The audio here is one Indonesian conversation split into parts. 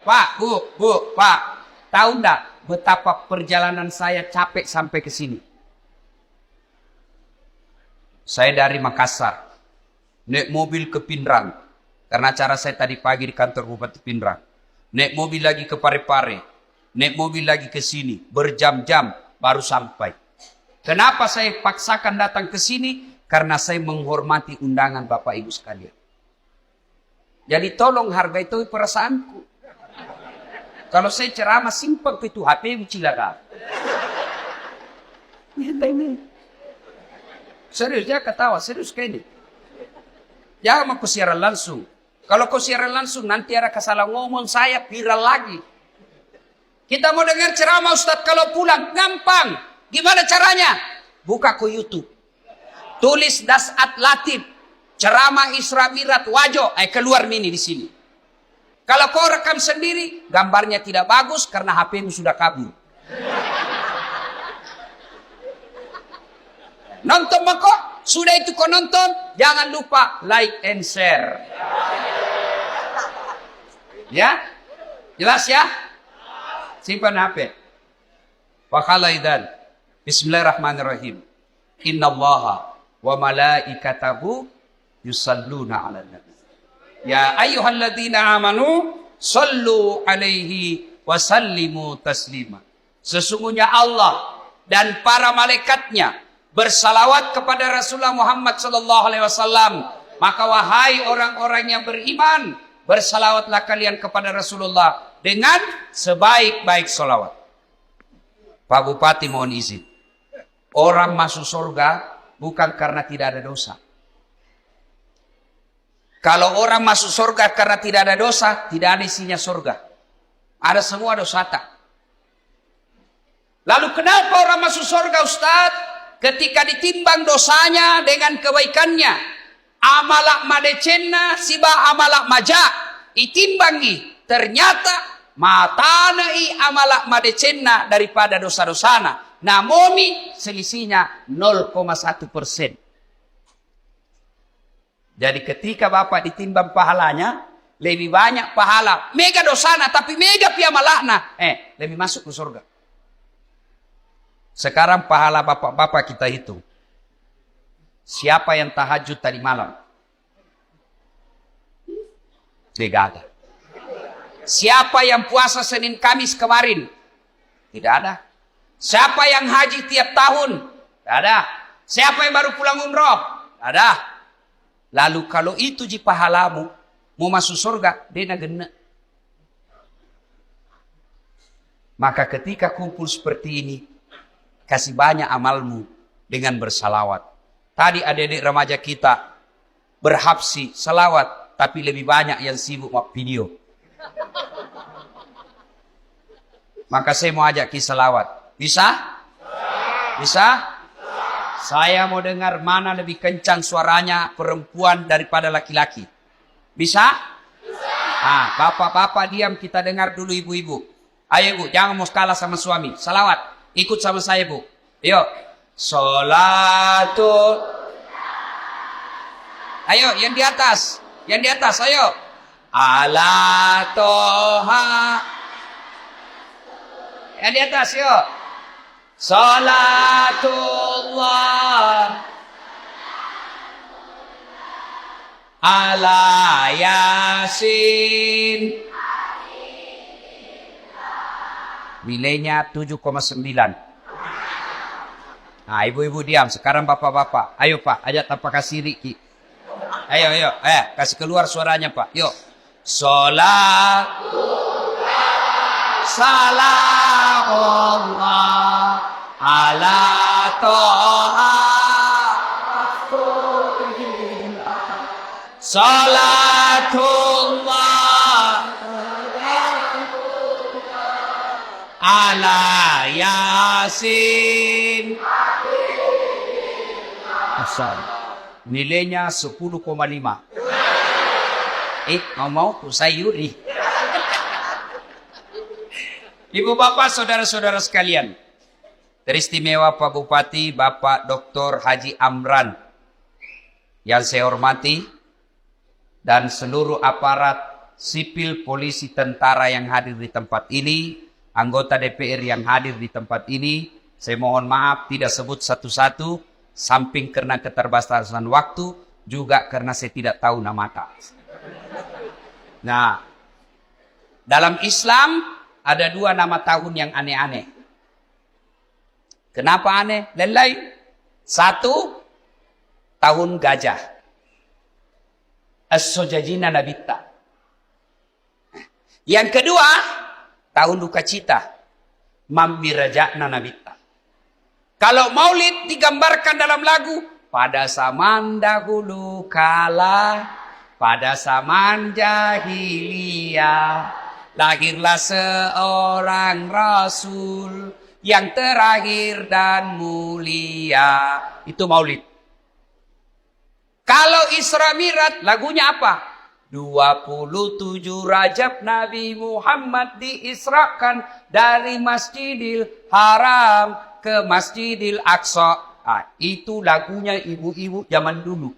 Pak, Bu, Pak. Tahu enggak betapa perjalanan saya capek sampai ke sini? Saya dari Makassar. Naik mobil ke Pindrang. Karena acara saya tadi pagi di kantor Bupati Pindrang. Naik mobil lagi ke Parepare. Naik mobil lagi ke sini. Berjam-jam baru sampai. Kenapa saya paksakan datang ke sini? Karena saya menghormati undangan Bapak Ibu sekalian. Jadi tolong hargai itu perasaanku. Kalau saya ceramah simpel itu HP cilaka. Serius dia ketawa, serius kayak ini. Jangan mau siaran langsung. Kalau kau siaran langsung nanti ada kesalah ngomong saya viral lagi. Kita mau dengar ceramah Ustadz kalau pulang gampang. Gimana caranya? Buka ke YouTube. Tulis Dasat Latif. Ceramah Isra Mi'raj Wajo. Keluar mini di sini. Kalau kau rekam sendiri, gambarnya tidak bagus karena HP-mu sudah kabur. Nonton kok? Sudah itu kau nonton, jangan lupa like and share. Ya? Jelas ya? Simpan HP. Fakhalaidan. Bismillahirrahmanirrahim. Innallaha wa malaikatahu yusalluna 'alan nabi. Ya ayyuhalladzina amanu sallu alaihi wa sallimu taslima. Sesungguhnya Allah dan para malaikatnya bersalawat kepada Rasulullah Muhammad sallallahu alaihi wasallam. Maka wahai orang-orang yang beriman, bersalawatlah kalian kepada Rasulullah dengan sebaik-baik salawat. Pak Bupati mohon izin. Orang masuk surga bukan karena tidak ada dosa. Kalau orang masuk surga karena tidak ada dosa, tidak ada isinya surga. Ada semua dosa tak. Lalu kenapa orang masuk surga Ustaz? Ketika ditimbang dosanya dengan kebaikannya. Amalak madecenna siba amalak maja. Itimbangi. Ternyata matanai amalak madecenna daripada dosa-dosana. Namomi selisihnya 0,1%. Jadi ketika Bapak ditimbang pahalanya, lebih banyak pahala. Mega dosana, tapi mega piamalakna. Lebih masuk ke surga. Sekarang pahala Bapak-Bapak kita hitung. Siapa yang tahajud tadi malam? Tidak ada. Siapa yang puasa Senin Kamis kemarin? Tidak ada. Siapa yang haji tiap tahun? Tidak ada. Siapa yang baru pulang umroh? Tidak ada. Lalu kalau itu ji pahalamu, mau masuk surga, dena gena. Maka ketika kumpul seperti ini, kasih banyak amalmu dengan bersalawat. Tadi adik-adik remaja kita berhabsi salawat, tapi lebih banyak yang sibuk sama video. Maka saya mau ajak kisah salawat. Bisa? Bisa? Saya mau dengar mana lebih kencang suaranya perempuan daripada laki-laki. Bisa? Bisa. Bapak-bapak diam, kita dengar dulu ibu-ibu. Ayo Bu, jangan mau kalah sama suami. Salawat, ikut sama saya Bu. Yuk. Salatu. Ayo, yang di atas. Yang di atas, ayo. Ala toha. Yang di atas, yuk. Salatullah ala Yasin. Nilainya 7,9. Nah, ibu-ibu diam. Sekarang bapak-bapak. Ayo Pak, ajak tanpa kasih Riki. Ayo. Kasih keluar suaranya Pak. Yuk. Salatullah salamullah ala toha salatullah ala Yasin. Asal nilainya 10,5. Mau sayuri. Ibu bapak saudara-saudara sekalian, teristimewa Pak Bupati Bapak Dr. Haji Amran yang saya hormati dan seluruh aparat sipil, polisi, tentara yang hadir di tempat ini, anggota DPR yang hadir di tempat ini, saya mohon maaf tidak sebut satu-satu, samping karena keterbatasan waktu, juga karena saya tidak tahu nama tak. Nah, dalam Islam ada 2 nama tahun yang aneh-aneh. Kenapa aneh? Lain-lain. 1, tahun gajah. As-Sojajina Nabitta. Yang kedua, tahun duka cita. Mammirajakna Nabitta. Kalau maulid digambarkan dalam lagu, pada zaman dahulu kala, pada zaman jahiliyah, lahirlah seorang rasul yang terakhir dan mulia. Itu maulid. Kalau Isra Mi'raj, lagunya apa? 27 Rajab Nabi Muhammad diisrakan dari Masjidil Haram ke Masjidil Aqsa. Itu lagunya ibu-ibu zaman dulu.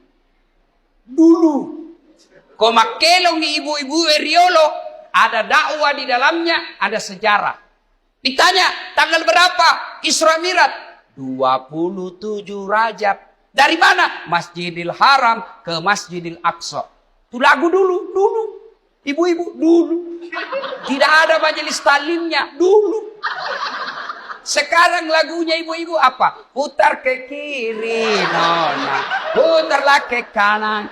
Kau makelong ibu-ibu Riolo, ada dakwah di dalamnya, ada sejarah. Ditanya, tanggal berapa Isra Mi'raj? 27 Rajab. Dari mana? Masjidil Haram ke Masjidil Aqsa. Itu lagu dulu. Ibu-ibu dulu. Tidak ada majelis talimnya dulu. Sekarang lagunya ibu-ibu apa? Putar ke kiri, nona. Putarlah ke kanan,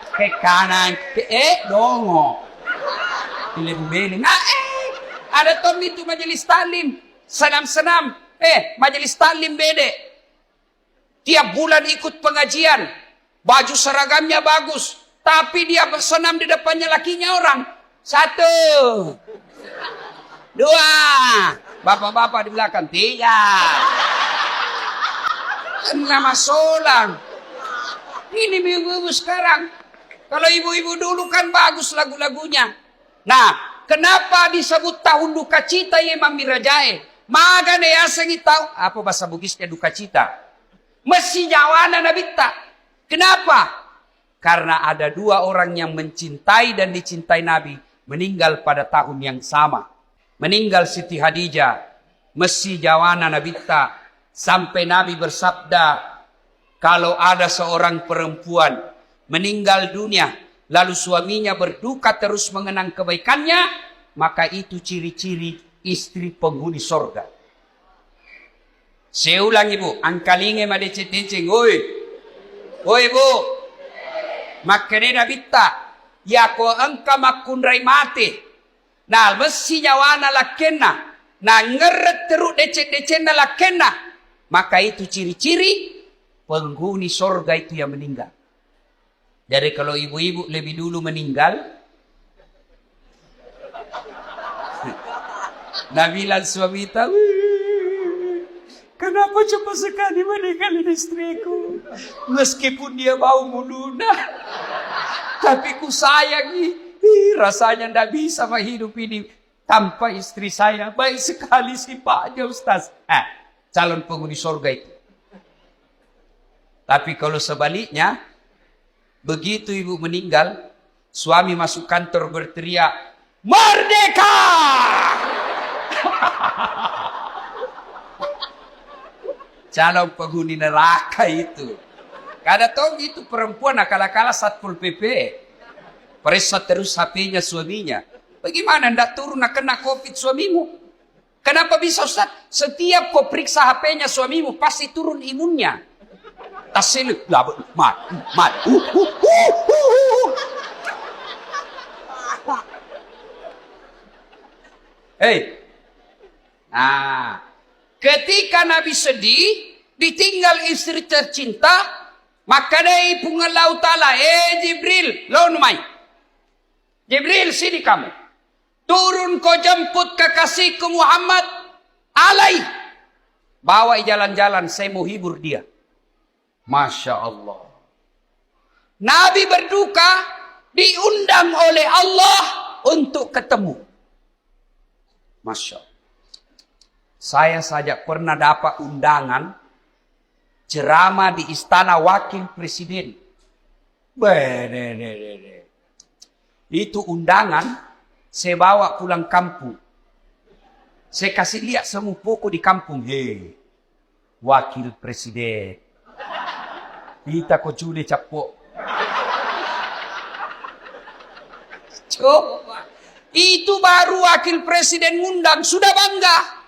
dongo. Beling. Ada tom itu majelis talim. Senam. Majelis talim bede. Tiap bulan ikut pengajian. Baju seragamnya bagus. Tapi dia bersenam di depannya lakinya orang. 1, 2. Bapak-bapak di belakang. 3. Nama solang. Ini ibu-ibu sekarang. Kalau ibu-ibu dulu kan bagus lagu-lagunya. Nah, kenapa disebut tahun duka cita ya Mammirajae? Magane ya sengi tahu. Apa bahasa Bugisnya duka cita? Mesti jawana Nabitta. Kenapa? Karena ada 2 orang yang mencintai dan dicintai Nabi meninggal pada tahun yang sama. Meninggal Siti Hadijah, mesti jawana Nabitta, sampai Nabi bersabda, kalau ada seorang perempuan meninggal dunia, lalu suaminya berduka terus mengenang kebaikannya, maka itu ciri-ciri istri penghuni sorga. Saya ulang ibu, angkalinge madecet-deceng, oi ibu, makanya Nabitta, ya ko angka makunrai mati. Nah, mesti nyawana lakena. Nah, ngeret teruk decet-decet na lakena. Maka itu ciri-ciri penghuni sorga itu yang meninggal. Jadi kalau ibu-ibu lebih dulu meninggal, Nabilan suami tahu, kenapa cepat sekali meninggalin istriku? Meskipun dia mau melunah, tapi ku sayangi. Rasanya tidak bisa hidup ini tanpa istri saya. Baik sekali sifatnya Ustaz. Calon penghuni surga itu. Tapi kalau sebaliknya, begitu ibu meninggal, suami masuk kantor berteriak, "Merdeka!" Calon penghuni neraka itu. Kada tahu itu perempuan akal-akala Satpol PP. Periksa terus HP-nya suaminya. Bagaimana ndak turun nak kena COVID suamimu? Kenapa bisa Ustaz? Setiap kau periksa HP-nya suamimu pasti turun imunnya. Tasil mat. Ketika Nabi sedih, ditinggal istri tercinta, maka dari pungalau ta'ala, Jibril, lawan mai. Jibril, sini kamu. Turun kau jemput kekasihku Muhammad. Alai. Bawa jalan-jalan, saya mau hibur dia. Masya Allah. Nabi berduka, diundang oleh Allah untuk ketemu. Masya Allah. Saya saja pernah dapat undangan ceramah di istana wakil presiden. Itu undangan Saya bawa pulang kampung. Saya kasih lihat semua pokok di kampung. Hei, wakil presiden. Kita kok cude capok. Coba. Itu baru wakil presiden ngundang. Sudah bangga.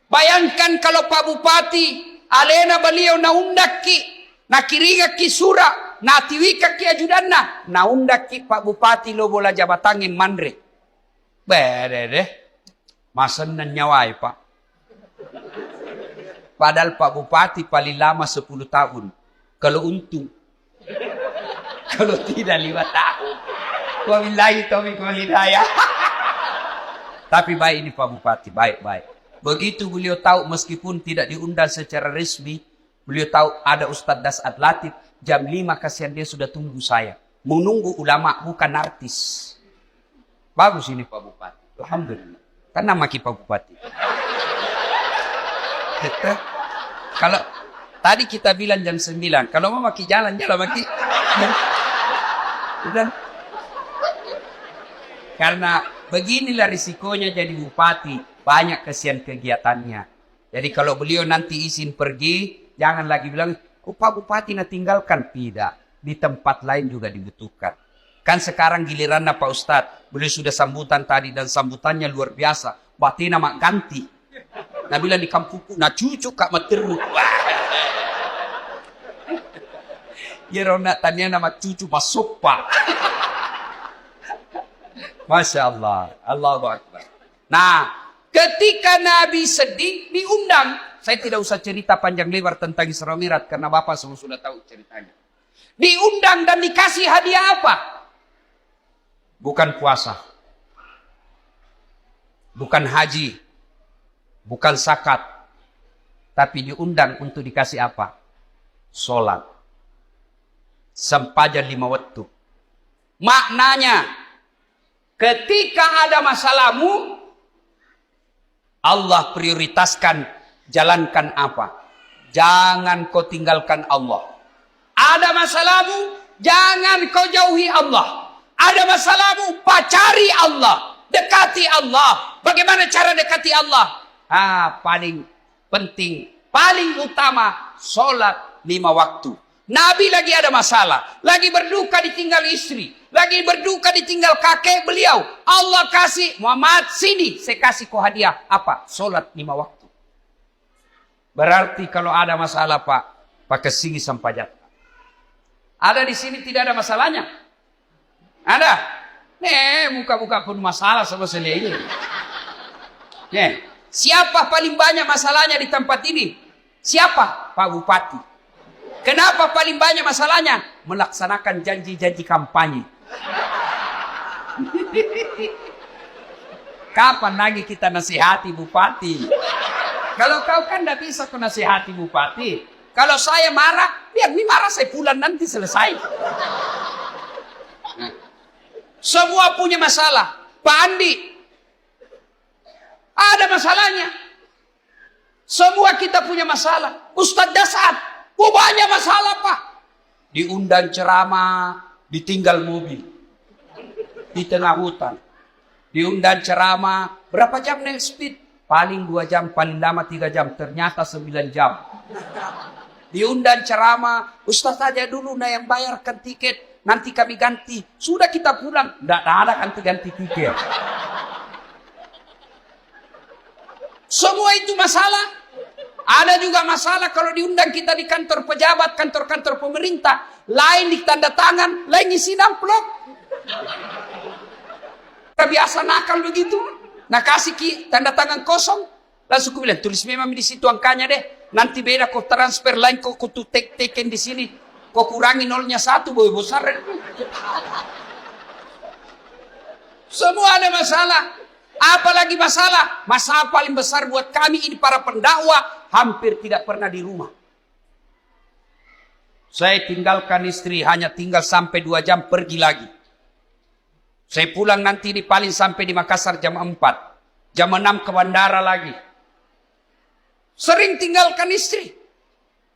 Bayangkan kalau Pak Bupati. Alena beliau na undak ki. Na kiriga ki sura. Na tiwika ki ajudanna. Na undak ki Pak Bupati lo bola jabatangin mandre. Bede deh. Masan na nyawai Pak. Padahal Pak Bupati paling lama 10 tahun. Kalau untung. Kalau tidak 5 tahun. Wabillahi taufiq wal hidayah. Tapi baik ini Pak Bupati, baik-baik. Begitu beliau tahu meskipun tidak diundang secara resmi, beliau tahu ada Ustadz Dasat Latif, jam 5 kasihan dia sudah tunggu saya. Menunggu ulama bukan artis. Bagus ini Pak Bupati. Alhamdulillah. Kan nama Pak Bupati. Kalau tadi kita bilang jam 9, kalau mau maki jalan maki. Udah. Karena beginilah risikonya jadi bupati. Banyak kesian kegiatannya. Jadi kalau beliau nanti izin pergi, jangan lagi bilang, oh Pak Bupati nak tinggalkan. Tidak. Di tempat lain juga dibutuhkan. Kan sekarang giliran Pak Ustadz. Beliau sudah sambutan tadi dan sambutannya luar biasa. Batina mak ganti. Nah bilang di kampungku, nah cucu kak matermu. Ya nak tanya nama cucu masuk Pak. Masya Allah. Allahu Akbar. Nah, ketika Nabi sedih, diundang. Saya tidak usah cerita panjang lebar tentang Isra Mi'raj, karena Bapak semua sudah tahu ceritanya. Diundang dan dikasih hadiah apa? Bukan puasa. Bukan haji. Bukan zakat. Tapi diundang untuk dikasih apa? Sholat. Sempadan 5 waktu. Maknanya, ketika ada masalahmu, Allah prioritaskan jalankan apa? Jangan kau tinggalkan Allah. Ada masalahmu, jangan kau jauhi Allah. Ada masalahmu, pacari Allah. Dekati Allah. Bagaimana cara dekati Allah? Paling penting, paling utama, sholat 5 waktu. Nabi lagi ada masalah. Lagi berduka ditinggal istri. Lagi berduka ditinggal kakek beliau. Allah kasih, Muhammad sini. Saya kasih kau hadiah. Apa? Sholat 5 waktu. Berarti kalau ada masalah Pak, pakai sini sampajat. Ada di sini tidak ada masalahnya? Ada? Muka-muka pun masalah sama saya ini. Siapa paling banyak masalahnya di tempat ini? Siapa? Pak Bupati. Kenapa paling banyak masalahnya? Melaksanakan janji-janji kampanye. Kapan lagi kita nasihati Bupati? Kalau kau kan tidak bisa kau nasihati Bupati. Kalau saya marah, biar ini marah saya pulang nanti selesai. Semua punya masalah. Pak Andi, ada masalahnya. Semua kita punya masalah. Ustadz Dasat, banyak masalah Pak. Diundang ceramah, ditinggal mobil. Di tengah hutan. Diundang ceramah, berapa jam naik speed? Paling 2 jam, paling lama 3 jam. Ternyata 9 jam. Diundang ceramah, Ustadz aja dulu yang bayarkan tiket. Nanti kami ganti. Sudah kita pulang. Tidak ada ganti-ganti tiket. Semua itu masalah. Ada juga masalah kalau diundang kita di kantor pejabat, kantor-kantor pemerintah. Lain di tanda tangan, lain isi amplop. Biasa nakal begitu. Nah kasih tanda tangan kosong. Langsung ku bilang, tulis memang di situ angkanya deh. Nanti beda kau transfer lain, kau tuh teken di sini. Kau kurangi 0-1, boleh besar. Semua ada masalah. Apalagi masalah? Masalah paling besar buat kami ini para pendakwah, hampir tidak pernah di rumah. Saya tinggalkan istri, hanya tinggal sampai 2 jam, pergi lagi. Saya pulang nanti di paling sampai di Makassar jam 4. Jam 6 ke bandara lagi. Sering tinggalkan istri.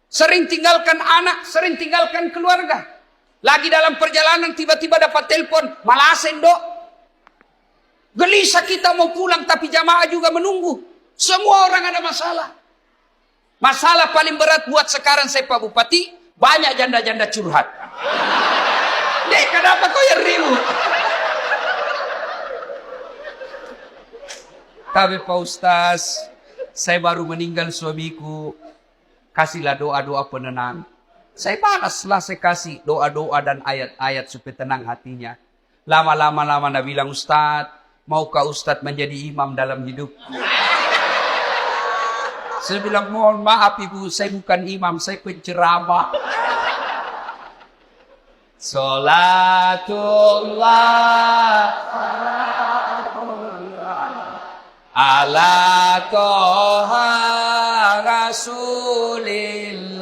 Sering tinggalkan anak, sering tinggalkan keluarga. Lagi dalam perjalanan tiba-tiba dapat telepon, Malasen dok. Gelisah kita mau pulang tapi jamaah juga menunggu. Semua orang ada masalah. Masalah paling berat buat sekarang saya Pak Bupati, banyak janda-janda curhat. Dek, kenapa kau yang ribut? Tapi Pak Ustaz, saya baru meninggal suamiku. Kasihlah doa-doa penenang. Saya balaslah, saya kasih doa-doa dan ayat-ayat supaya tenang hatinya. Lama-lama dia bilang, Ustaz, maukah Ustaz menjadi imam dalam hidup? Saya bilang, mohon maaf ibu, saya bukan imam, saya penceramah. Salatullah ala toha rasulillah.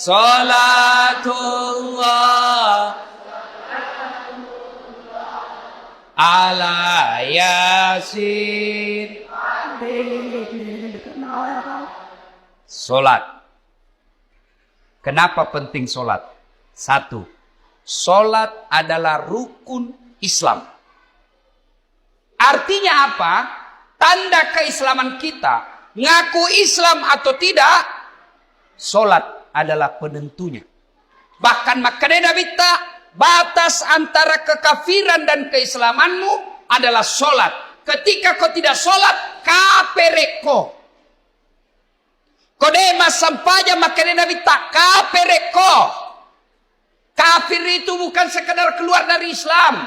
Salatullah ala yasin. Solat. Kenapa penting solat? Satu, solat adalah rukun Islam. Artinya apa? Tanda keislaman kita. Ngaku Islam atau tidak, solat adalah penentunya. Bahkan makanya Nabi batas antara kekafiran dan keislamanmu adalah solat. Ketika kau tidak solat, kapereko. Kodema sampaja makanya Nabi kapereko. Kafir itu bukan sekedar keluar dari Islam.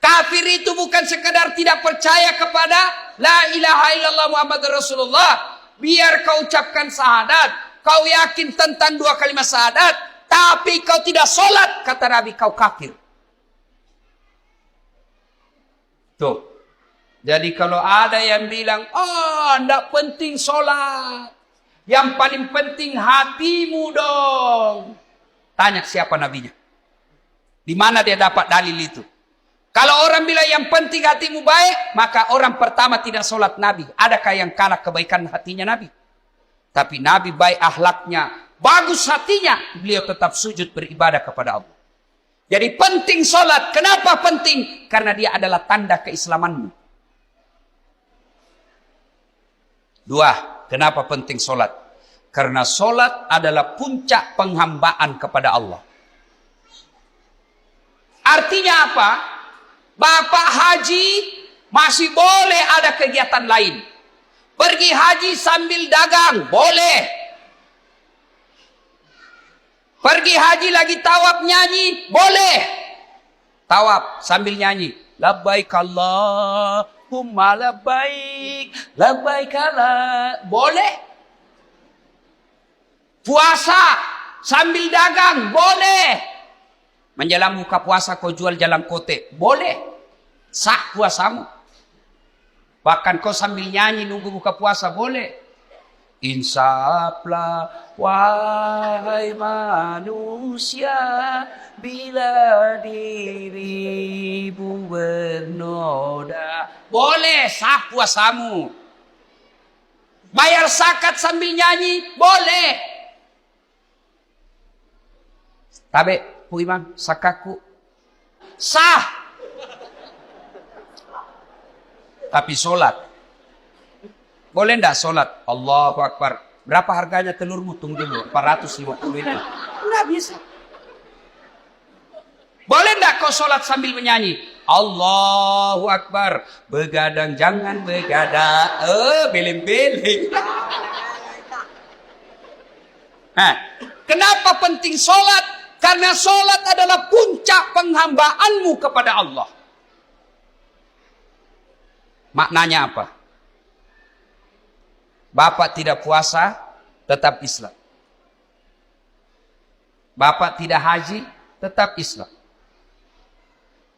Kafir itu bukan sekedar tidak percaya kepada la ilaha illallah Muhammad Rasulullah. Biar kau ucapkan syahadat, kau yakin tentang dua kalimat syahadat, tapi kau tidak solat, kata Nabi, kau kafir. Tuh. Jadi kalau ada yang bilang, tidak penting solat. Yang paling penting hatimu dong. Tanya siapa nabinya. Di mana dia dapat dalil itu? Kalau orang bilang yang penting hatimu baik, maka orang pertama tidak solat Nabi. Adakah yang kalah kebaikan hatinya Nabi? Tapi Nabi baik akhlaknya, bagus hatinya, beliau tetap sujud beribadah kepada Allah. Jadi penting solat. Kenapa penting? Karena dia adalah tanda keislamanmu. Dua, kenapa penting solat? Karena solat adalah puncak penghambaan kepada Allah. Artinya apa? Bapak haji masih boleh ada kegiatan lain. Pergi haji sambil dagang, boleh. Pergi haji lagi tawaf nyanyi, boleh. Tawaf sambil nyanyi. Labbaik Allahumma labbaik, labbaik Allah. Boleh. Puasa sambil dagang, boleh. Menjelang buka puasa kau jual jalan kote, boleh. Sah puasamu. Bahkan kau sambil nyanyi nunggu buka puasa, boleh. Insaflah wahai manusia, bila dirimu bernoda. Boleh, sah puasamu. Bayar zakat sambil nyanyi, boleh. Tabe Pu Imam, sakaku sah. Tapi solat, boleh ndak solat? Allahu Akbar. Berapa harganya telurmu? Tunggu dulu, 450 itu. Nggak bisa. Boleh ndak kau solat sambil menyanyi? Allahu Akbar. Begadang jangan begadang. Beleng-beleng. Nah, kenapa penting solat? Karena solat adalah puncak penghambaanmu kepada Allah. Maknanya apa? Bapak tidak puasa, tetap Islam. Bapak tidak haji, tetap Islam.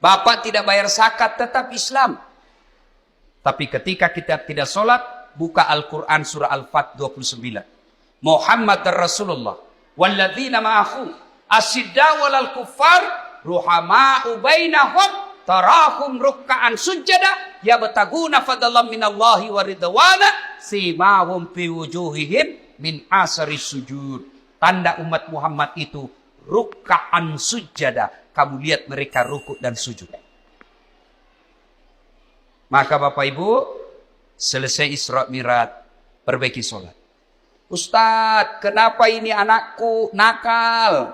Bapak tidak bayar zakat, tetap Islam. Tapi ketika kita tidak solat, buka Al-Quran surah Al-Fat 29. Muhammad Rasulullah. Walladzina ma'ahu. Asyidda walal kuffar ruhama'u bainahum tarahum rukka'an sujada yabtaguna fadlan minallahi wa ridwana simahum fi wujuhihim min asari sujud. Tanda umat Muhammad itu rukka'an sujada. Kamu lihat mereka rukuk dan sujud. Maka Bapak Ibu, selesai Isra Mi'raj, perbaiki sholat. Ustadz, kenapa ini anakku nakal?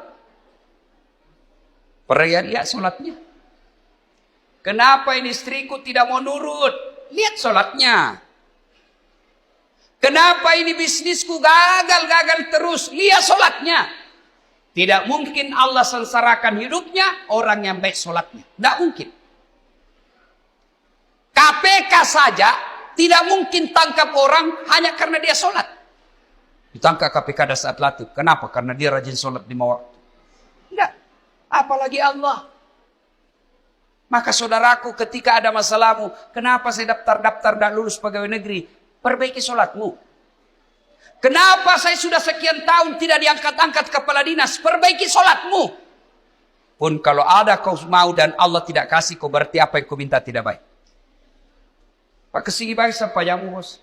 Lihat sholatnya. Kenapa ini istriku tidak mau nurut? Lihat sholatnya. Kenapa ini bisnisku gagal terus? Lihat sholatnya. Tidak mungkin Allah sengsarakan hidupnya orang yang baik sholatnya. Tidak mungkin. KPK saja tidak mungkin tangkap orang hanya karena dia sholat. Ditangkap KPK pada saat latih. Kenapa? Karena dia rajin sholat 5 waktu. Tidak. Apalagi Allah. Maka saudaraku, ketika ada masalahmu, kenapa saya daftar dan lulus pegawai negeri? Perbaiki sholatmu. Kenapa saya sudah sekian tahun tidak diangkat-angkat kepala dinas? Perbaiki sholatmu. Pun kalau ada kau mau dan Allah tidak kasih, kau berarti apa yang kau minta tidak baik. Pak kesini baik sampai jamu, bos.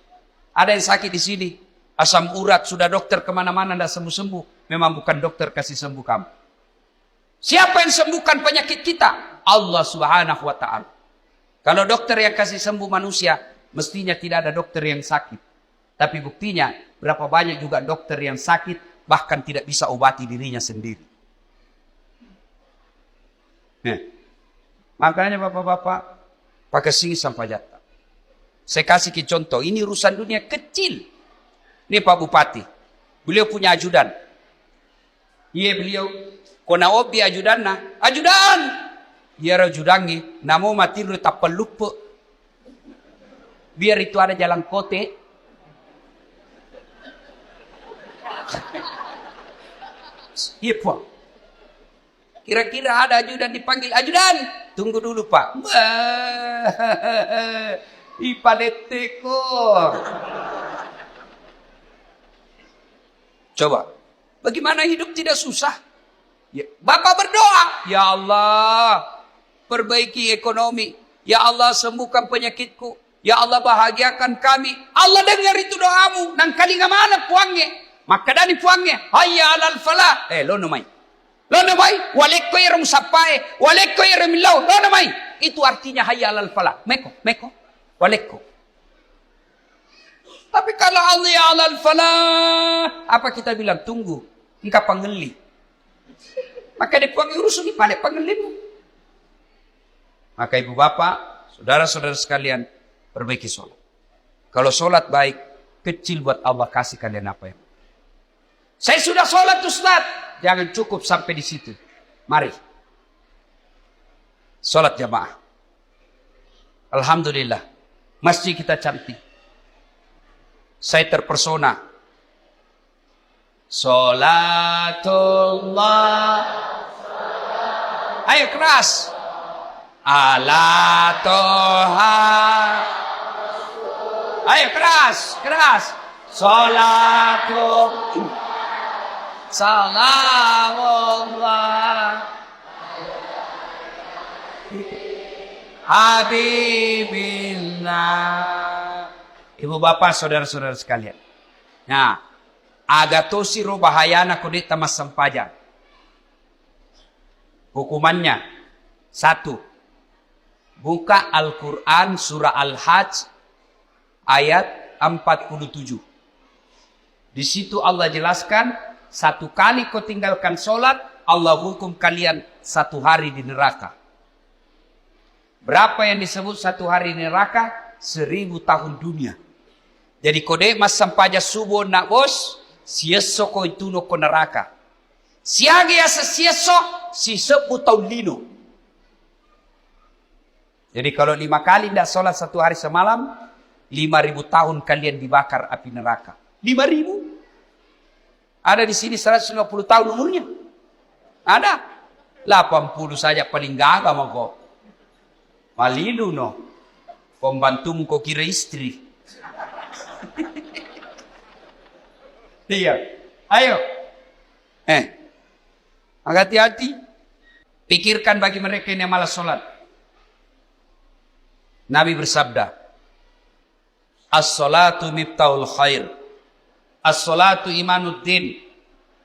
Ada yang sakit di sini. Asam urat, sudah dokter kemana-mana tidak sembuh-sembuh. Memang bukan dokter kasih sembuh kamu. Siapa yang sembuhkan penyakit kita? Allah Subhanahu wa ta'ala. Kalau dokter yang kasih sembuh manusia, mestinya tidak ada dokter yang sakit. Tapi buktinya, berapa banyak juga dokter yang sakit, bahkan tidak bisa obati dirinya sendiri. Makanya bapak-bapak, pakai sini sampai jatah. Saya kasih ke contoh, ini urusan dunia kecil. Ini Pak Bupati, beliau punya ajudan. Iya beliau, kona obi ajudan na, ajudan! Iya ajudangi, namo mati lu tak pelupa. Biar itu ada jalan kote. Iya Pak. Kira-kira ada ajudan dipanggil, ajudan! Tunggu dulu Pak. Ipadeteko. Coba, bagaimana hidup tidak susah? Ya, Bapak berdoa, ya Allah, perbaiki ekonomi. Ya Allah, sembuhkan penyakitku. Ya Allah, bahagiakan kami. Allah dengar itu doamu. Nang kali mana puangnya? Maka dari puangnya, hayya alal falah. Lo namai. Lo namai, walekko irum sapai, walekko irum lau. Lo namai. Itu artinya hayya alal falah. Meko, walekko. Tapi kalau Allah ya alal falah, apa kita bilang? Tunggu, engkau panggeli. Maka dia panggil urusan di balik panggelimu. Maka ibu bapak, saudara-saudara sekalian, perbaiki sholat. Kalau sholat baik, kecil buat Allah kasih kalian apa yang. Saya sudah sholat Ustaz. Jangan cukup sampai di situ. Mari. Sholat jamaah. Alhamdulillah. Masjid kita cantik. Saya terpersona. Sholatullah. Ayo keras. Ala toha. Ayo keras. Sholatullah. Salamullah. Habibillah. Ibu bapak saudara-saudara sekalian. Nah, agatosi ro bahayana kudet tamas sampaja. Hukumannya 1. Buka Al-Quran surah Al-Hajj ayat 47. Di situ Allah jelaskan, 1 kali kau tinggalkan sholat, Allah hukum kalian 1 hari di neraka. Berapa yang disebut 1 hari di neraka? 1000 tahun dunia. Jadi kode mas sampaja subuh nak bos, sieso ko itu no ko neraka. Siagi asa sieso, si 10 tahun lino. Jadi kalau 5 kali tidak sholat 1 hari semalam, 5000 tahun kalian dibakar api neraka. 5000? Ada di sini 150 tahun umurnya. Ada. 80 saja paling gagah mah kok. Malidu no. Pembantumu kok kira istri. Iya. Ayo. Hati-hati. Pikirkan bagi mereka yang malas sholat. Nabi bersabda, as-salatu miftahul khair. As-salatu imanuddin.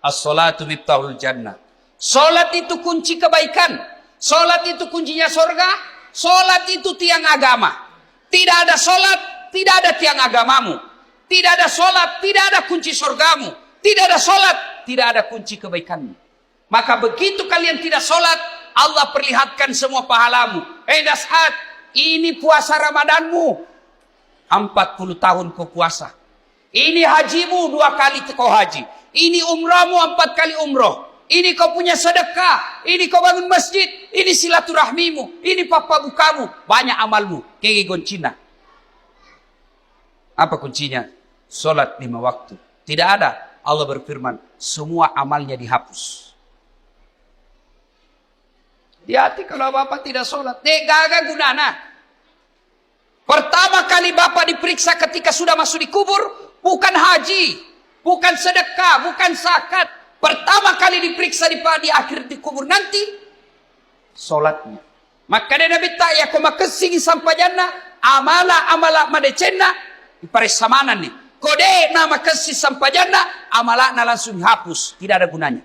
As-salatu miftahul jannah. Salat itu kunci kebaikan. Salat itu kuncinya surga. Salat itu tiang agama. Tidak ada sholat, tidak ada tiang agamamu. Tidak ada sholat, tidak ada kunci surgamu. Tidak ada sholat, tidak ada kunci kebaikanmu. Maka begitu kalian tidak sholat, Allah perlihatkan semua pahalamu. Dashat, ini puasa Ramadanmu. 40 tahun kau puasa. Ini hajimu 2 kali kau haji. Ini umrahmu 4 kali umroh. Ini kau punya sedekah. Ini kau bangun masjid. Ini silaturahmimu. Ini papa bukamu. Banyak amalmu. Kege goncina. Apa kuncinya? Sholat 5 waktu. Tidak ada. Allah berfirman. Semua amalnya dihapus. Hati kalau bapak tidak sholat. Gagal gunana. Pertama kali bapak diperiksa ketika sudah masuk di kubur. Bukan haji. Bukan sedekah. Bukan zakat. Pertama kali diperiksa di akhir di kubur nanti. Sholatnya. Maka dia Nabi ta'ya koma kesing sampai jannah. Amala madecena. Iparesamanan nih. Kode nama kesih sampai jannah. Amalakna langsung hapus. Tidak ada gunanya.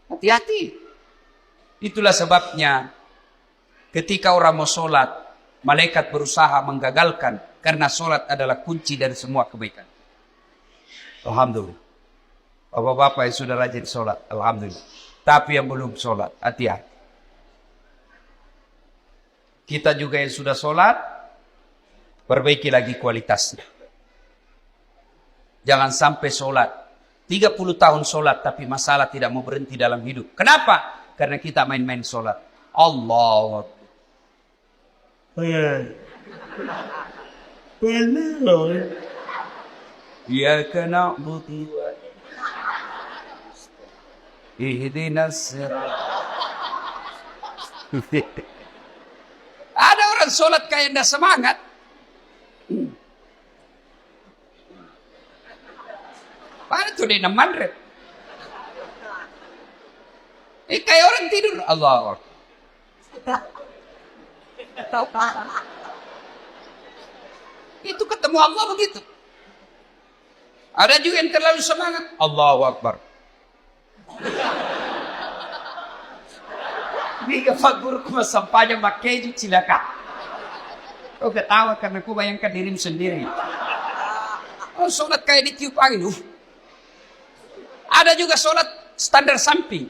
Hati-hati. Itulah sebabnya. Ketika orang mau sholat. Malaikat berusaha menggagalkan. Karena sholat adalah kunci dari semua kebaikan. Alhamdulillah. Bapak-bapak yang sudah rajin sholat. Alhamdulillah. Tapi yang belum sholat. Hati-hati. Kita juga yang sudah sholat. Perbaiki lagi kualitasnya. Jangan sampai sholat. 30 tahun sholat. Tapi masalah tidak mau berhenti dalam hidup. Kenapa? Karena kita main-main sholat. Allah. Iyyaka na'budu wa ihdinas sirat. Ada orang sholat kayak tidak semangat. Pada tuh dia mandret. Kayak orang tidur. Allah. Itu ketemu Allah begitu. Ada juga yang terlalu semangat. Allahu Akbar. Biga fagur kuma sampahnya makeju cilaka. Kau ketawa karena kau bayangkan dirimu sendiri. Oh, sholat kayak ditiup angin. Ada juga sholat standar samping.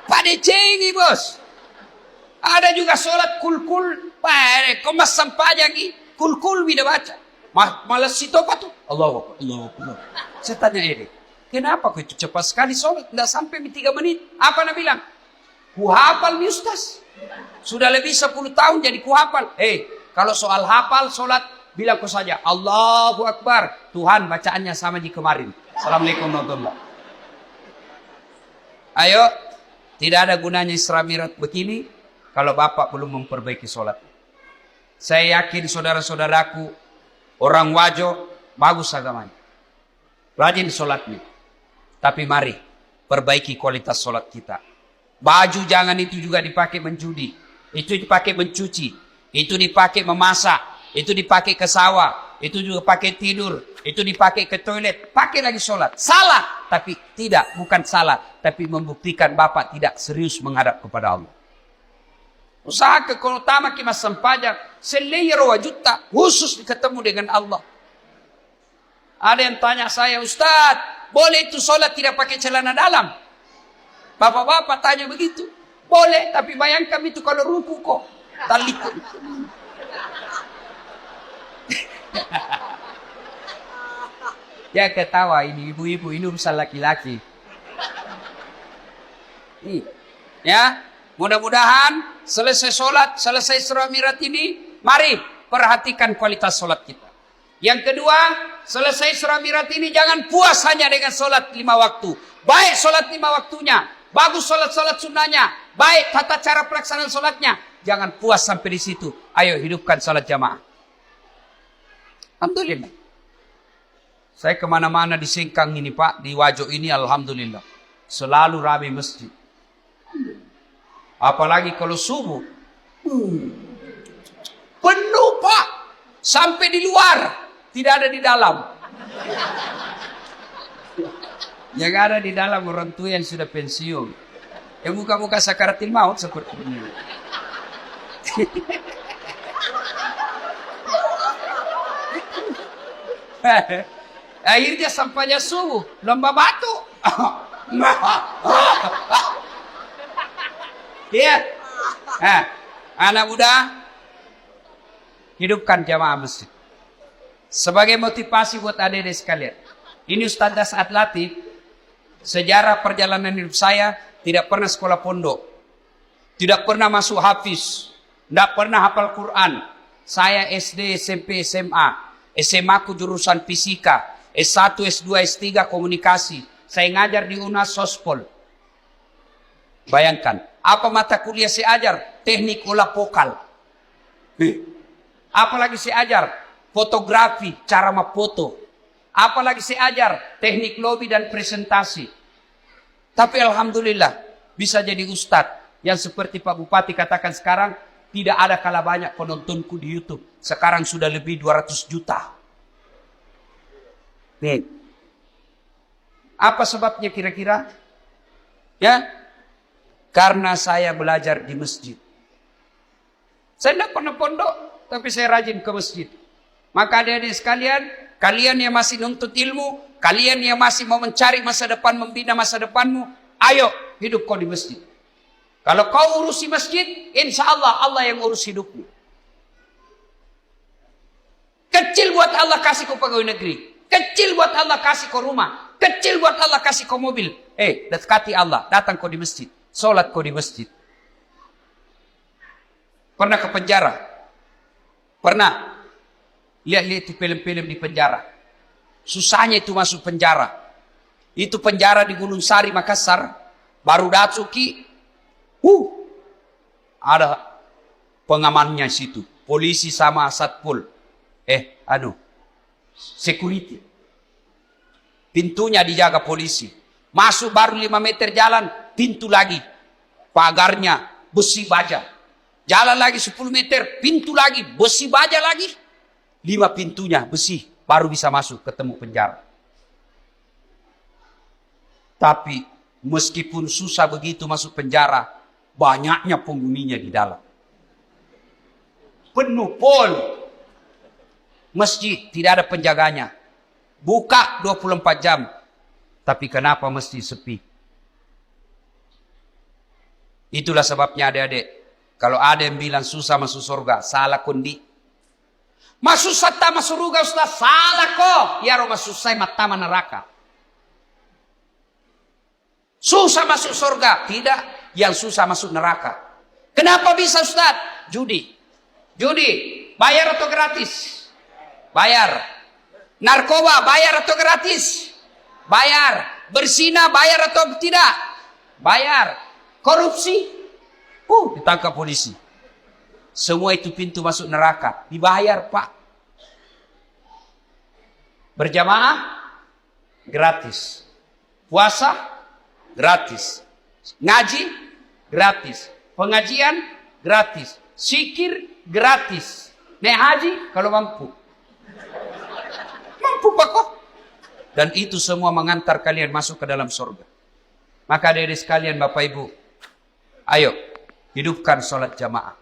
Pada cengi bos. Ada juga sholat kul-kul. Komas sampahnya kul-kul bila baca. Malas situ apa tuh? Allah. Saya tanya ini. Kenapa kau itu cepat sekali sholat? Tidak sampai 3 menit. Apa nak bilang? Kuhafal nih Ustaz. Sudah lebih 10 tahun jadi kuhafal. Kalau soal hafal sholat, bilang kau saja. Allahu Akbar. Tuhan bacaannya sama di kemarin. Assalamualaikum warahmatullahi wabarakatuh. Ayo. Tidak ada gunanya Isra Mi'raj begini. Kalau bapak belum memperbaiki sholat. Saya yakin saudara-saudaraku. Orang wajo. Bagus agamanya. Rajin sholatnya. Tapi mari perbaiki kualitas sholat kita. Baju jangan itu juga dipakai menjudi. Itu dipakai mencuci. Itu dipakai memasak. Itu dipakai ke sawah. Itu juga pakai tidur. Itu dipakai ke toilet. Pakai lagi sholat. Salah. Tapi tidak. Bukan salah. Tapi membuktikan bapak tidak serius menghadap kepada Allah. Usaha keutama kita sempajak. Selayar wajudta. Khusus ketemu dengan Allah. Ada yang tanya saya, Ustaz, boleh itu sholat tidak pakai celana dalam? Bapak-bapak tanya begitu. Boleh, tapi bayangkan itu kalau ruku kok. Talik. Ya ketawa ini ibu-ibu, ini urusan laki-laki. Ya, mudah-mudahan selesai sholat, selesai Isra Mi'raj ini, mari perhatikan kualitas sholat kita. Yang kedua, selesai Isra Mi'raj ini jangan puas hanya dengan sholat 5 waktu. Baik sholat 5 waktunya. Bagus sholat-sholat sunnahnya. Baik tata cara pelaksanaan sholatnya. Jangan puas sampai di situ. Ayo hidupkan sholat jamaah. Alhamdulillah. Saya kemana-mana di Singkang ini Pak. Di Wajo ini Alhamdulillah. Selalu ramai masjid. Apalagi kalau subuh. Penuh Pak. Sampai di luar. Tidak ada di dalam. Yang ada di dalam orang tua yang sudah pensiun. Yang muka-muka sakaratil maut seperti ini. Akhirnya sampainya subuh, lomba batu. Iya. Anak muda, hidupkan jamaah masjid. Sebagai motivasi buat adik-adik sekalian. Ini Ustaz Dasat Latif, sejarah perjalanan hidup saya, tidak pernah sekolah pondok. Tidak pernah masuk hafiz. Tidak pernah hafal Quran. Saya SD, SMP, SMA. SMA ku jurusan fisika. S1, S2, S3 komunikasi. Saya ngajar di UNAS Sospol. Bayangkan, apa mata kuliah saya ajar? Teknik olah vokal. Apalagi saya ajar? Fotografi, cara memfoto. Apalagi saya ajar? Teknik lobby dan presentasi. Tapi alhamdulillah, bisa jadi ustadz. Yang seperti Pak Bupati katakan sekarang, tidak ada kalah banyak penontonku di YouTube. Sekarang sudah lebih 200 juta. Nih. Apa sebabnya kira-kira? Ya, karena saya belajar di masjid. Saya tidak pernah pondok, tapi saya rajin ke masjid. Maka adik-adik sekalian, kalian yang masih nuntut ilmu, kalian yang masih mau mencari masa depan, membina masa depanmu, ayo hidup kau di masjid. Kalau kau urusi masjid, insya Allah Allah yang urus hidupmu. Kecil buat Allah kasih kau pegawai negeri. Kecil buat Allah kasih kau rumah. Kecil buat Allah kasih kau mobil. Dekati Allah. Datang kau di masjid. Sholat kau di masjid. Pernah ke penjara? Pernah? Lihat-lihat itu film-film di penjara. Susahnya itu masuk penjara. Itu penjara di Gunung Sari, Makassar. Baru Datsuki. Ada pengamannya situ. Polisi sama satpol. Security. Pintunya dijaga polisi. Masuk baru 5 meter jalan, pintu lagi. Pagarnya besi baja. Jalan lagi 10 meter, pintu lagi, besi baja lagi. 5 pintunya besi, baru bisa masuk ketemu penjara. Tapi meskipun susah begitu masuk penjara, banyaknya penghuninya di dalam. Penuh pol. Masjid tidak ada penjaganya. Buka 24 jam. Tapi kenapa masjid sepi? Itulah sebabnya adik-adik. Kalau ada yang bilang susah masuk surga, salah kondi. Masuk sata masuk surga Ustaz, salah kok. Ya roh masuk saya mata neraka. Susah masuk surga, tidak. Yang susah masuk neraka. Kenapa bisa Ustaz? Judi. Bayar atau gratis? Bayar. Narkoba bayar atau gratis? Bayar. Berzina bayar atau tidak? Bayar. Korupsi? Ditangkap polisi. Semua itu pintu masuk neraka. Dibayar Pak. Berjamaah? Gratis. Puasa? Gratis. Ngaji? Gratis. Pengajian? Gratis. Zikir? Gratis. Naik haji? Kalau mampu. Mampu Pak kok. Dan itu semua mengantar kalian masuk ke dalam surga. Maka adik-adik sekalian Bapak Ibu, ayo hidupkan sholat jamaah.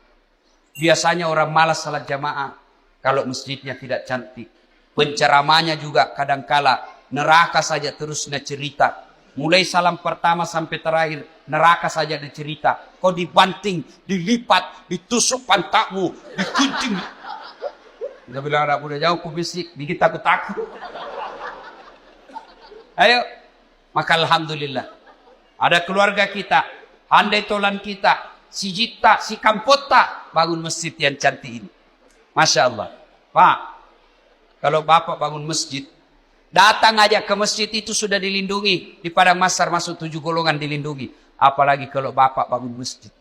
Biasanya orang malas sholat jamaah kalau masjidnya tidak cantik. Penceramanya juga kadangkala neraka saja terus cerita. Mulai salam pertama sampai terakhir neraka saja cerita. Kau dibanting, dilipat, ditusuk pantatmu, dikunting. Dia bilang anak udah jauh kubisik, bikin takut-takut. Ayo, maka alhamdulillah. Ada keluarga kita, handai tolan kita, si Jita, si Kampota, bangun masjid yang cantik ini. Masya Allah. Pak, kalau Bapak bangun masjid, datang aja ke masjid itu sudah dilindungi. Di Padang Masar masuk 7 golongan dilindungi. Apalagi kalau Bapak bangun masjid.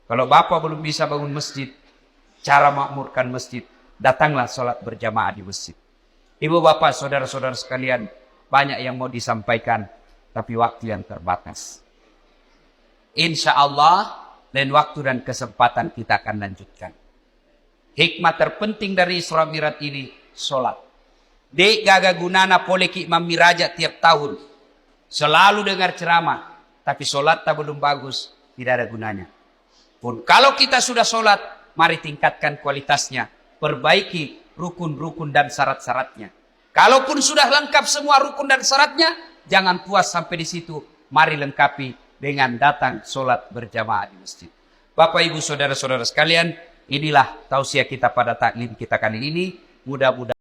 Kalau Bapak belum bisa bangun masjid, cara makmurkan masjid, datanglah sholat berjamaah di masjid. Ibu bapak, saudara-saudara sekalian, banyak yang mau disampaikan, tapi waktu yang terbatas. Insya Allah, lain waktu dan kesempatan kita akan lanjutkan. Hikmah terpenting dari Isra Mi'raj ini, sholat. Dek gaga gunana poleki Imam Miraja tiap tahun. Selalu dengar ceramah, tapi sholat tak belum bagus, tidak ada gunanya. pun. Kalau kita sudah sholat, mari tingkatkan kualitasnya. Perbaiki rukun-rukun dan syarat-syaratnya. Kalaupun sudah lengkap semua rukun dan syaratnya, jangan puas sampai di situ. Mari lengkapi dengan datang sholat berjamaah di masjid. Bapak, Ibu, Saudara-saudara sekalian, inilah tausiah kita pada taklim kita kali ini. Mudah-mudahan